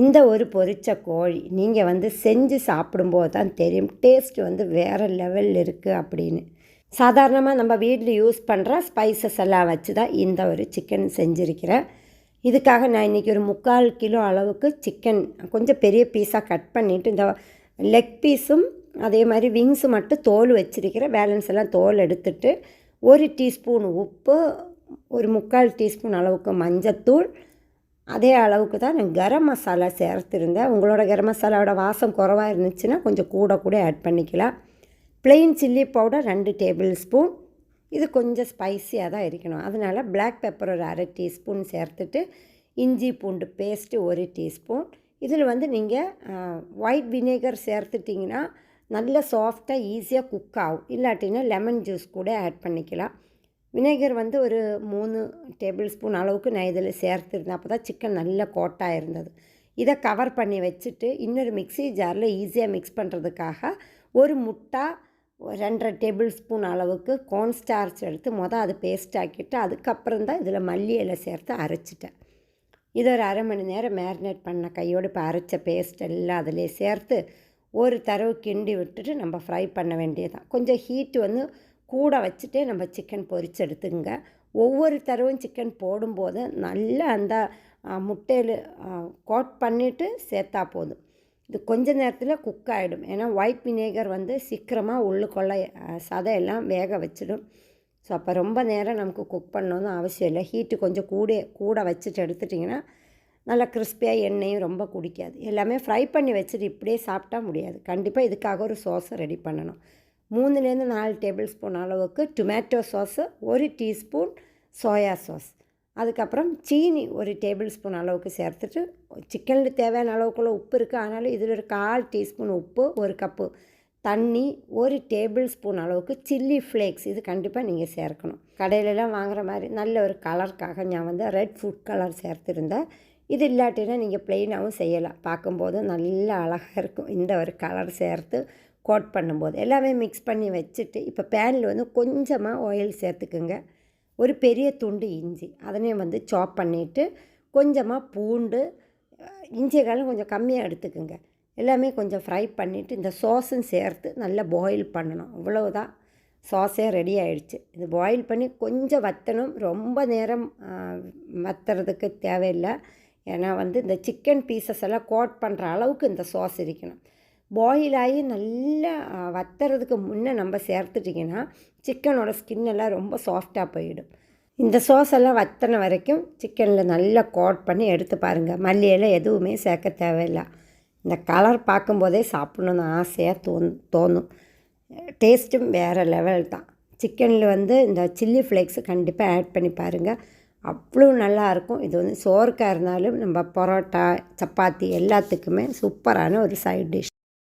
இந்த ஒரு பொரிச்ச கோழி நீங்கள் செஞ்சு சாப்பிடும்போது தான் தெரியும் டேஸ்ட் வேறு லெவலில் இருக்குது அப்படின்னு. சாதாரணமாக நம்ம வீட்டில் யூஸ் பண்ணுற ஸ்பைசஸ் எல்லாம் வச்சு தான் இந்த ஒரு சிக்கன் செஞ்சுருக்கிறேன். இதுக்காக நான் இன்றைக்கி ஒரு 3/4 கிலோ அளவுக்கு சிக்கன் கொஞ்சம் பெரிய பீஸாக கட் பண்ணிவிட்டு இந்த லெக் பீஸும் அதே மாதிரி விங்ஸும் மட்டும் தோல் வச்சுருக்கிறேன். பேலன்ஸ் எல்லாம் தோல் எடுத்துட்டு 1 டீஸ்பூன் உப்பு, ஒரு 3/4 டீஸ்பூன் அளவுக்கு மஞ்சத்தூள், அதே அளவுக்கு தான் நான் கரம் மசாலா சேர்த்துருந்தேன். உங்களோட கரம் மசாலாவோட வாசம் குறைவாக இருந்துச்சுன்னா கொஞ்சம் கூட ஆட் பண்ணிக்கலாம். Plain chilli powder 2 table spoon. இது கொஞ்சம் ஸ்பைஸியாக தான் இருக்கணும், அதனால் பிளாக் பெப்பர் ஒரு 1/2 டீஸ்பூன் சேர்த்துட்டு இஞ்சி பூண்டு பேஸ்ட்டு 1 டீஸ்பூன். இதில் நீங்கள் ஒயிட் வினேகர் சேர்த்துட்டிங்கன்னா நல்ல சாஃப்டாக ஈஸியாக குக் ஆகும். இல்லாட்டின்னா லெமன் ஜூஸ் கூட ஆட் பண்ணிக்கலாம். வினேகர் ஒரு 3 டேபிள் ஸ்பூன் அளவுக்கு நான் இதில் சேர்த்துருந்தேன். அப்போ தான் சிக்கன் நல்ல கோட்டாக இருந்தது. இதை கவர் பண்ணி வச்சுட்டு இன்னொரு மிக்ஸி ஜாரில் ஈஸியாக மிக்ஸ் பண்ணுறதுக்காக ஒரு முட்டை 2.5 டேபிள் ஸ்பூன் அளவுக்கு கார்ன் ஸ்டார்ச் எடுத்து அது பேஸ்ட் ஆக்கிட்டு அதுக்கப்புறம் தான் இதில் மல்லி இலை சேர்த்து அரைச்சிட்டேன். இதை ஒரு 1/2 மணி நேரம் மேரினேட் பண்ண கையோடு இப்போ அரைச்ச பேஸ்ட் எல்லாம் அதிலே சேர்த்து ஒரு தடவை கிண்டி விட்டுட்டு நம்ம ஃப்ரை பண்ண வேண்டியதான். கொஞ்சம் ஹீட்டு கூட வச்சுட்டே நம்ம சிக்கன் பொரிச்சு எடுத்துங்க. ஒவ்வொரு தடவையும் சிக்கன் போடும்போது நல்லா அந்த முட்டையில் கோட் பண்ணிவிட்டு சேர்த்தா போதும். இது கொஞ்ச நேரத்தில் குக் ஆகிடும். ஏன்னா ஒயிட் வினேகர் சீக்கிரமாக உள்ளுக்குள்ளே சதையெல்லாம் வேக வச்சிடும். ஸோ அப்போ ரொம்ப நேரம் நமக்கு குக் பண்ணணும்னு அவசியம் இல்லை. ஹீட்டு கொஞ்சம் கூட வச்சுட்டு எடுத்துட்டிங்கன்னா நல்லா கிறிஸ்பியாக, எண்ணெயும் ரொம்ப குடிக்காது. எல்லாமே ஃப்ரை பண்ணி வச்சுட்டு இப்படியே சாப்பிட்டா முடியாது. கண்டிப்பாக இதுக்காக ஒரு சோஸை ரெடி பண்ணணும். 3லேருந்து 4 டேபிள் ஸ்பூன் அளவுக்கு tomato sauce, 1 teaspoon soya sauce, அதுக்கப்புறம் சீனி 1 டேபிள் ஸ்பூன் அளவுக்கு சேர்த்துட்டு சிக்கனில் தேவையான அளவுக்குள்ள உப்பு இருக்குது. ஆனாலும் இதில் ஒரு 1/4 டீஸ்பூன் உப்பு, 1 கப்பு தண்ணி, 1 டேபிள் ஸ்பூன் அளவுக்கு சில்லி ஃப்ளேக்ஸ், இது கண்டிப்பாக நீங்கள் சேர்க்கணும். கடையிலலாம் வாங்குகிற மாதிரி நல்ல ஒரு கலருக்காக நான் ரெட் ஃபுட் கலர் சேர்த்துருந்தேன். இது இல்லாட்டினா நீங்கள் ப்ளெயினாகவும் செய்யலாம். பார்க்கும்போது நல்ல அழகாக இருக்கும் இந்த ஒரு கலர் சேர்த்து கோட் பண்ணும்போது. எல்லாமே மிக்ஸ் பண்ணி வச்சுட்டு இப்போ பேனில் கொஞ்சமாக ஆயில் சேர்த்துக்குங்க. ஒரு பெரிய துண்டு இஞ்சி அதனையும் சாப் பண்ணிவிட்டு கொஞ்சமாக பூண்டு, இஞ்சி காலம் கொஞ்சம் கம்மியாக எடுத்துக்குங்க. எல்லாமே கொஞ்சம் ஃப்ரை பண்ணிவிட்டு இந்த சாஸும் சேர்த்து நல்லா பாயில் பண்ணணும். அவ்வளவுதான், சாஸே ரெடி ஆகிடுச்சு. இது பாயில் பண்ணி கொஞ்சம் வற்றணும். ரொம்ப நேரம் வற்றுறதுக்கு தேவையில்லை. ஏன்னா இந்த சிக்கன் பீசஸ் எல்லாம் கோட் பண்ணுற அளவுக்கு இந்த சாஸ் இருக்கணும். பாயில் ஆகி நல்லா வற்றுறதுக்கு முன்னே நம்ம சேர்த்துட்டிங்கன்னா சிக்கனோட ஸ்கின் எல்லாம் ரொம்ப சாஃப்டாக போயிடும். இந்த சாஸ் எல்லாம் வற்றின வரைக்கும் சிக்கனில் நல்லா கோட் பண்ணி எடுத்து பாருங்கள். மல்லியெல்லாம் எதுவுமே சேர்க்க தேவையில்லை. இந்த கலர் பார்க்கும்போதே சாப்பிட்ணுன்னு ஆசையாக தோணும். டேஸ்ட்டும் வேறு லெவல் தான். சிக்கனில் இந்த சில்லி ஃப்ளேக்ஸு கண்டிப்பாக ஆட் பண்ணி பாருங்கள். அவ்வளோ நல்லாயிருக்கும். இது சோறுக்காக இருந்தாலும் நம்ம பரோட்டா, சப்பாத்தி எல்லாத்துக்குமே சூப்பரான ஒரு சைட் டிஷ்.